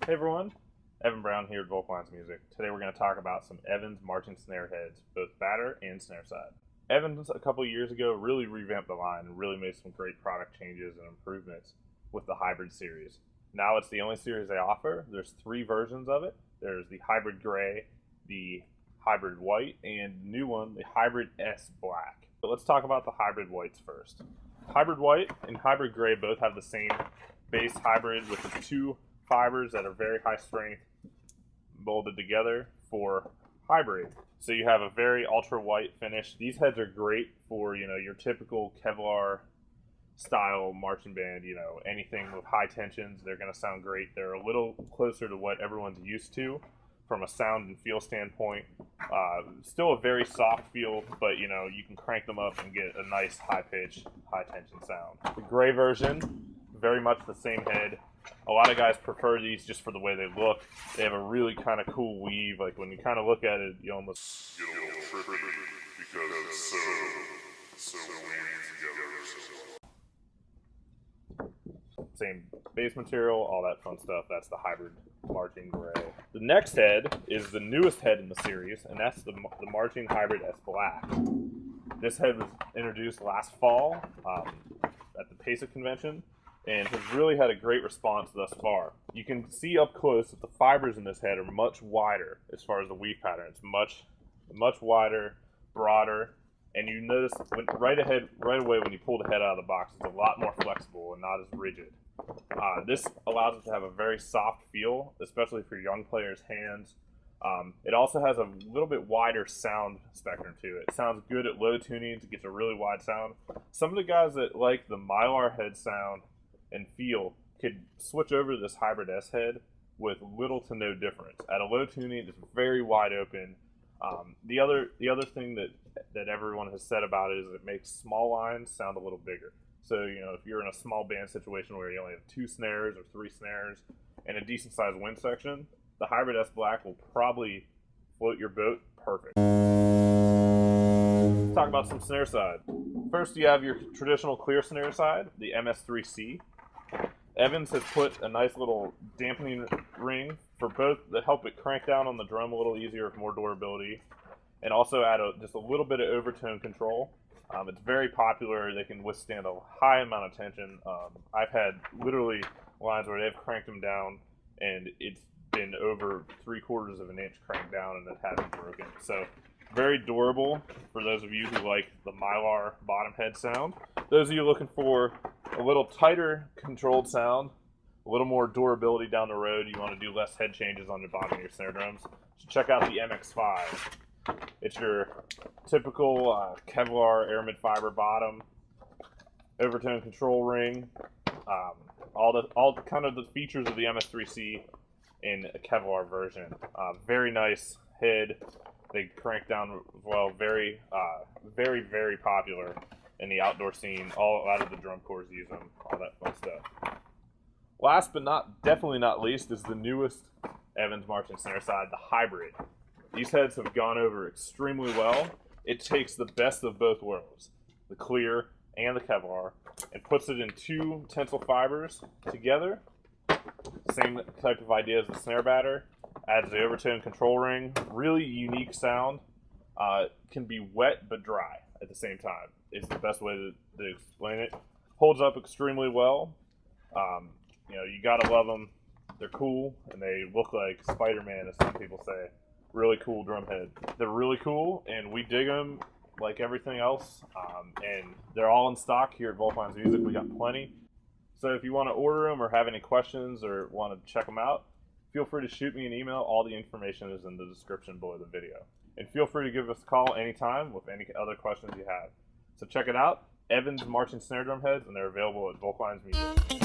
Hey everyone, Evan Brown here at Volklines Music. Today we're going to talk about some Evans marching snare heads, both batter and snare side. Evans, a couple years ago, really revamped the line and really made some great product changes and improvements with the hybrid series. Now it's the only series they offer. There's 3 versions of it. There's the hybrid gray, the hybrid white, and the new one, the hybrid S black. But let's talk about the hybrid whites first. Hybrid white and hybrid gray both have the same base hybrid with the 2 fibers that are very high strength molded together for hybrid. So you have a very ultra white finish. These heads are great for, your typical Kevlar style marching band, anything with high tensions, they're going to sound great. They're a little closer to what everyone's used to from a sound and feel standpoint. Still a very soft feel, but you can crank them up and get a nice high pitch, high tension sound. The gray version, very much the same head. A lot of guys prefer these just for the way they look. They have a really kind of cool weave. Like when you kind of look at it, you almost get a little trippy because it's so weaved together. Same base material, all that fun stuff. That's the hybrid marching gray. The next head is the newest head in the series, and that's the marching hybrid S black. This head was introduced last fall at the PASA convention, and has really had a great response thus far. You can see up close that the fibers in this head are much wider as far as the weave pattern. It's much wider, broader, and you notice right away when you pull the head out of the box, it's a lot more flexible and not as rigid. This allows it to have a very soft feel, especially for young players' hands. It also has a little bit wider sound spectrum to it. It sounds good at low tunings. It gets a really wide sound. Some of the guys that like the Mylar head sound and feel could switch over to this hybrid S head with little to no difference. At a low tuning, it's very wide open. The other thing that everyone has said about it is it makes small lines sound a little bigger. So if you're in a small band situation where you only have 2 snares or 3 snares and a decent sized wind section, the hybrid S black will probably float your boat perfect. Let's talk about some snare side. First, you have your traditional clear snare side, the MS3C. Evans has put a nice little dampening ring for both to help it crank down on the drum a little easier with more durability, and also add just a little bit of overtone control. It's very popular. They can withstand a high amount of tension. I've had literally lines where they've cranked them down and it's been over 3/4 of an inch cranked down and it hasn't broken. So very durable for those of you who like the Mylar bottom head sound. Those of you looking for a little tighter controlled sound, a little more durability down the road, you want to do less head changes on the bottom of your snare drums, so check out the MX5. It's your typical Kevlar aramid fiber bottom, overtone control ring, all kind of the features of the MS3C in a Kevlar version. Very nice head. They crank down well. Very, very popular in the outdoor scene. All out of the drum corps use them. All that fun stuff. Last but definitely not least, is the newest Evans marching snare side, the hybrid. These heads have gone over extremely well. It takes the best of both worlds, the clear and the Kevlar, and puts it in 2 tensile fibers together. Same type of idea as the snare batter. Adds the overtone control ring. Really unique sound. Can be wet but dry at the same time. Is the best way to explain it. Holds up extremely well. You gotta love them. They're cool and they look like Spider-Man, as some people say. Really cool drum head. They're really cool and we dig them like everything else. And they're all in stock here at Volklines Music. We got plenty. So if you want to order them or have any questions or want to check them out, feel free to shoot me an email. All the information is in the description below the video. And feel free to give us a call anytime with any other questions you have. So check it out, Evans Marching Snare Drum Heads, and they're available at Volklines Music.